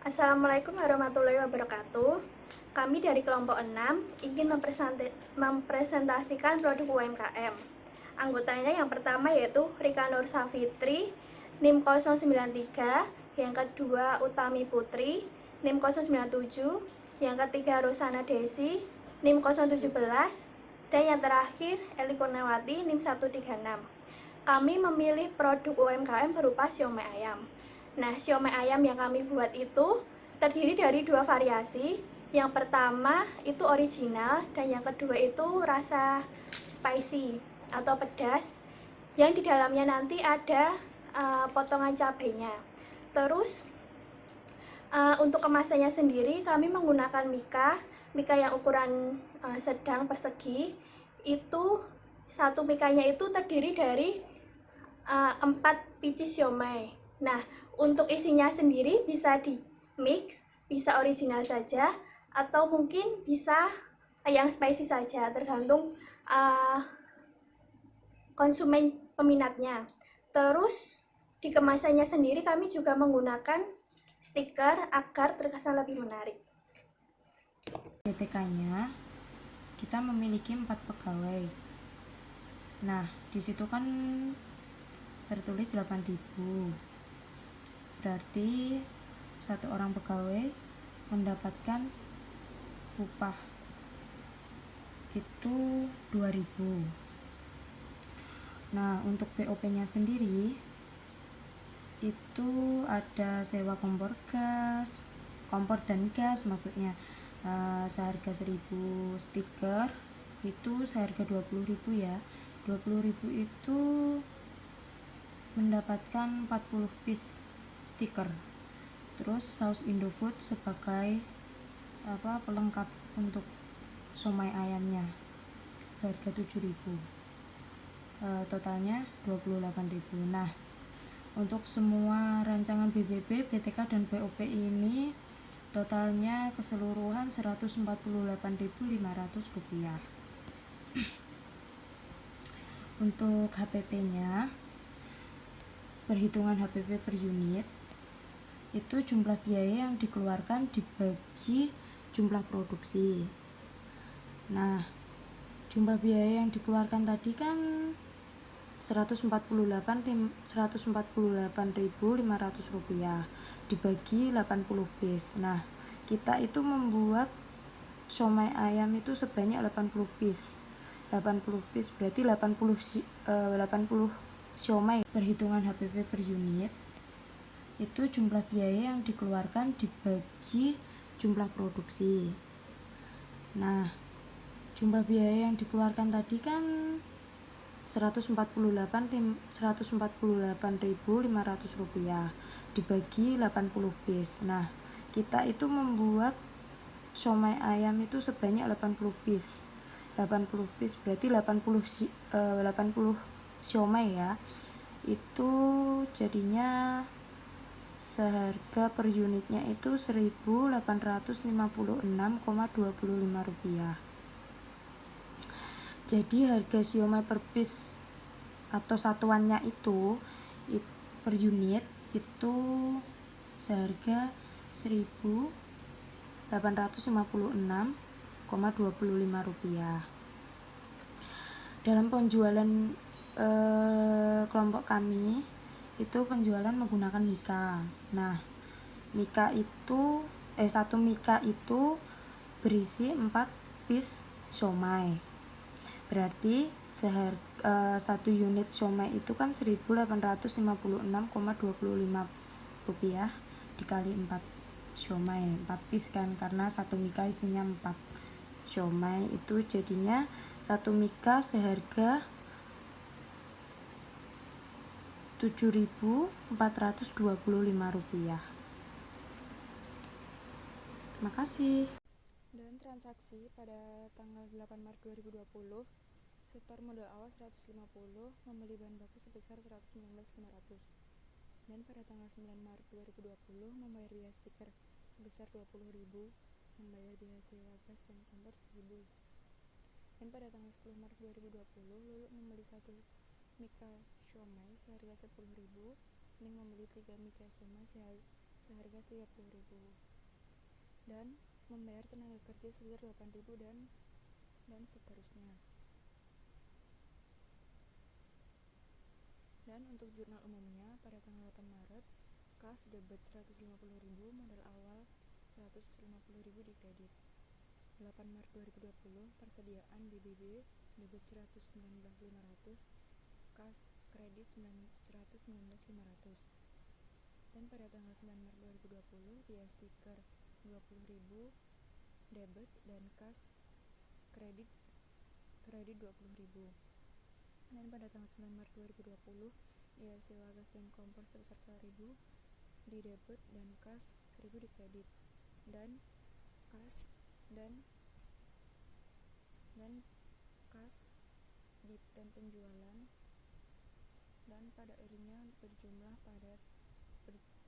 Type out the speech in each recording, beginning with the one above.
Assalamualaikum warahmatullahi wabarakatuh. Kami dari kelompok 6 ingin mempresentasikan produk UMKM. Anggotanya yang pertama yaitu Rika Nur Safitri, NIM 093, yang kedua Utami Putri, NIM 097, yang ketiga Rosana Desi, NIM 017, dan yang terakhir Eli Kurniawati, NIM 136. Kami memilih produk UMKM berupa siomay ayam. Nah, siomay ayam yang kami buat itu terdiri dari dua variasi. Yang pertama itu original dan yang kedua itu rasa spicy atau pedas, yang di dalamnya nanti ada potongan cabenya. Terus untuk kemasannya sendiri kami menggunakan mika yang ukuran sedang persegi. Itu satu mikanya itu terdiri dari 4 biji siomay. Nah, untuk isinya sendiri bisa di mix, bisa original saja, atau mungkin bisa yang spicy saja, tergantung konsumen peminatnya. Terus di kemasannya sendiri kami juga menggunakan stiker agar terkesan lebih menarik. BTK-nya kita memiliki 4 pegawai. Nah, disitu kan tertulis 8.000. Berarti satu orang pegawai mendapatkan upah itu 2.000. Nah, untuk BOP-nya sendiri itu ada sewa kompor dan gas maksudnya, seharga 1.000. Stiker itu seharga 20.000 ya. 20.000 itu mendapatkan 40 piece stiker. Terus saus Indofood sebagai pelengkap untuk somai ayamnya seharga 7.000. Totalnya 28.000. Nah, untuk semua rancangan BBB, BTK dan BOP ini totalnya keseluruhan Rp148.500. Untuk HPP-nya, perhitungan HPP per unit itu jumlah biaya yang dikeluarkan dibagi jumlah produksi. Nah, jumlah biaya yang dikeluarkan tadi kan Rp148.500 dibagi 80 piece. Nah, kita itu membuat somai ayam itu sebanyak 80 piece. 80 piece berarti 80 siomay. Perhitungan HPP per unit itu jumlah biaya yang dikeluarkan dibagi jumlah produksi. Nah, jumlah biaya yang dikeluarkan tadi kan Rp148.500 dibagi 80 piece. Nah, kita itu membuat somai ayam itu sebanyak 80 piece. 80 piece berarti 80 siomay ya. Itu jadinya seharga per unitnya itu Rp1.856,25. Jadi harga siomay per piece atau satuannya itu per unit itu seharga Rp1.856,25. Dalam penjualan kelompok kami itu penjualan menggunakan mika. Nah, satu mika itu berisi 4 piece siomay. Berarti satu unit siomay itu kan Rp1.856,25 dikali 4 siomay, 4 piece kan, karena satu mika isinya 4 siomay, itu jadinya satu mika seharga Rp7.425. Terima kasih. Dan transaksi pada tanggal 8 Maret 2020, setor modal awal 150, membeli bahan baku sebesar 119.500. Dan pada tanggal 9 Maret 2020, membayar biaya stiker sebesar 20.000, membayar biaya sewa gas dan kompor 1.000. Dan pada tanggal 10 Maret 2020, Lulu membeli 1 mika siomay seharga 10.000, Ning membeli 3 mika siomay seharga 30.000 dan membayar tenaga kerja sebesar 8.000 dan seterusnya. Dan untuk jurnal umumnya pada tanggal 8 Maret, kas debit 150.000, modal awal 150.000 di kredit. 8 Maret 2020, persediaan BBB debit 119.500, kas kredit 119.500. Dan pada tanggal 9 Maret 2020, biaya stiker 20.000 debit dan kas kredit 20.000. Dan pada tanggal 9 Maret 2020, biaya sewa gas dan kompor sebesar 1.000 di debit dan kas 1.000 di kredit. Dan kas dan penjualan dan pada akhirnya berjumlah 498.500.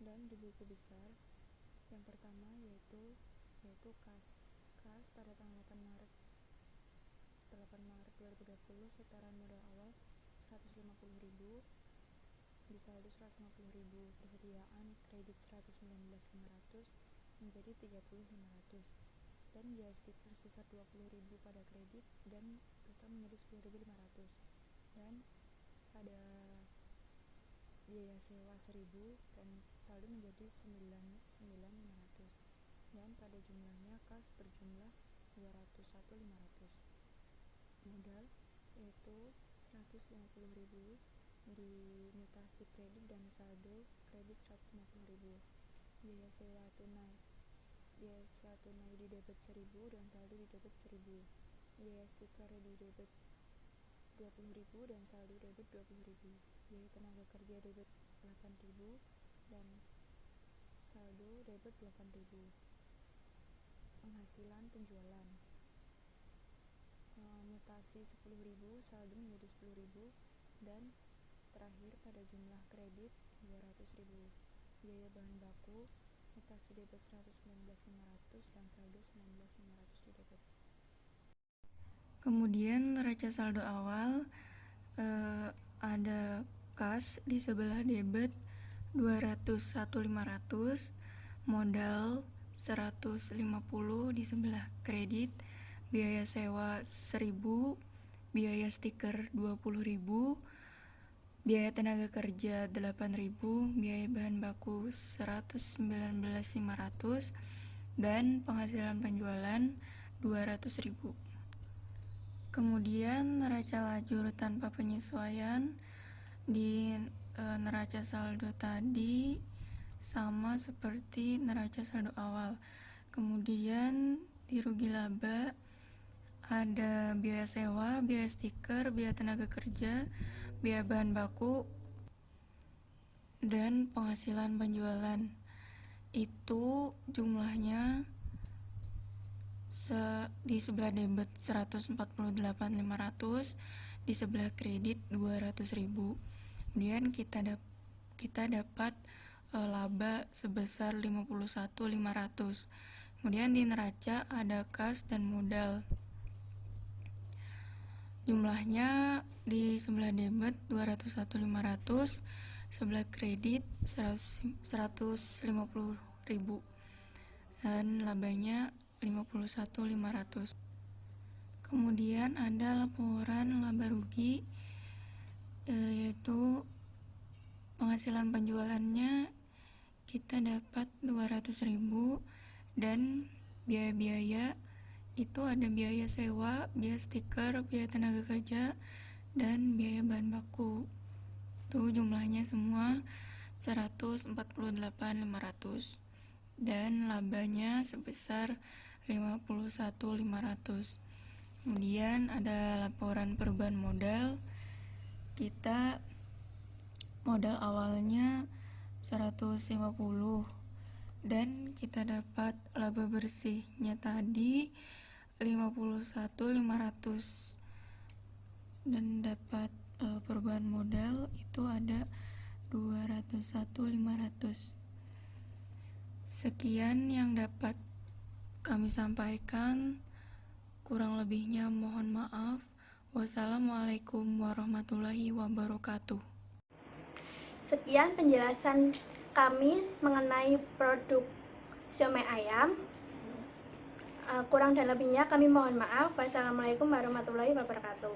Dan di buku besar yang pertama yaitu kas pada tanggal 8 Maret 2020, setoran modal awal 150.000, disaldo 150.000, persediaan kredit 119.500 menjadi 30.500, dan biaya stiker sebesar 20.000 pada kredit dan total menjadi 10.500. Dan pada biaya sewa 1.000 dan saldo menjadi 9.500. Dan pada jumlahnya kas berjumlah 201.500. Modal yaitu 150.000 di mutasi kredit dan saldo kredit 150.000. Biaya sewa tunai di debit 1.000 dan saldo di debit 1.000. Biaya stiker di debit 20.000 dan saldo debit 20.000. Biaya tenaga kerja debit 8.000 dan saldo debit 8.000. Penghasilan penjualan mutasi 10.000, saldo menjadi 10.000, dan terakhir pada jumlah kredit 200.000. Biaya bahan baku mutasi debit 119.500 dan saldo 19.500 di debit. Kemudian neraca saldo awal ada kas di sebelah debit 201.500, modal 150 di sebelah kredit, biaya sewa 1.000, biaya stiker 20.000, biaya tenaga kerja 8.000, biaya bahan baku 119.500, dan penghasilan penjualan 200.000. Kemudian neraca lajur tanpa penyesuaian di neraca saldo tadi sama seperti neraca saldo awal. Kemudian di rugi laba ada biaya sewa, biaya stiker, biaya tenaga kerja, biaya bahan baku, dan penghasilan penjualan. Itu jumlahnya di sebelah debit 148.500, di sebelah kredit 200.000. Kemudian kita dapat laba sebesar 51.500. Kemudian di neraca ada kas dan modal. Jumlahnya di sebelah debit 201.500, sebelah kredit 150.000, dan labanya 51.500. Kemudian ada laporan laba rugi, yaitu penghasilan penjualannya kita dapat 200.000, dan biaya-biaya itu ada biaya sewa, biaya stiker, biaya tenaga kerja, dan biaya bahan baku. Itu jumlahnya semua 148.500, dan labanya sebesar 51.500. Kemudian ada laporan perubahan modal. Kita modal awalnya 150 dan kita dapat laba bersihnya tadi 51.500, dan dapat perubahan modal itu ada 201.500. Sekian yang dapat kami sampaikan, kurang lebihnya mohon maaf. Wassalamualaikum warahmatullahi wabarakatuh. Sekian penjelasan kami mengenai produk siomay ayam. Kurang dan lebihnya kami mohon maaf. Wassalamualaikum warahmatullahi wabarakatuh.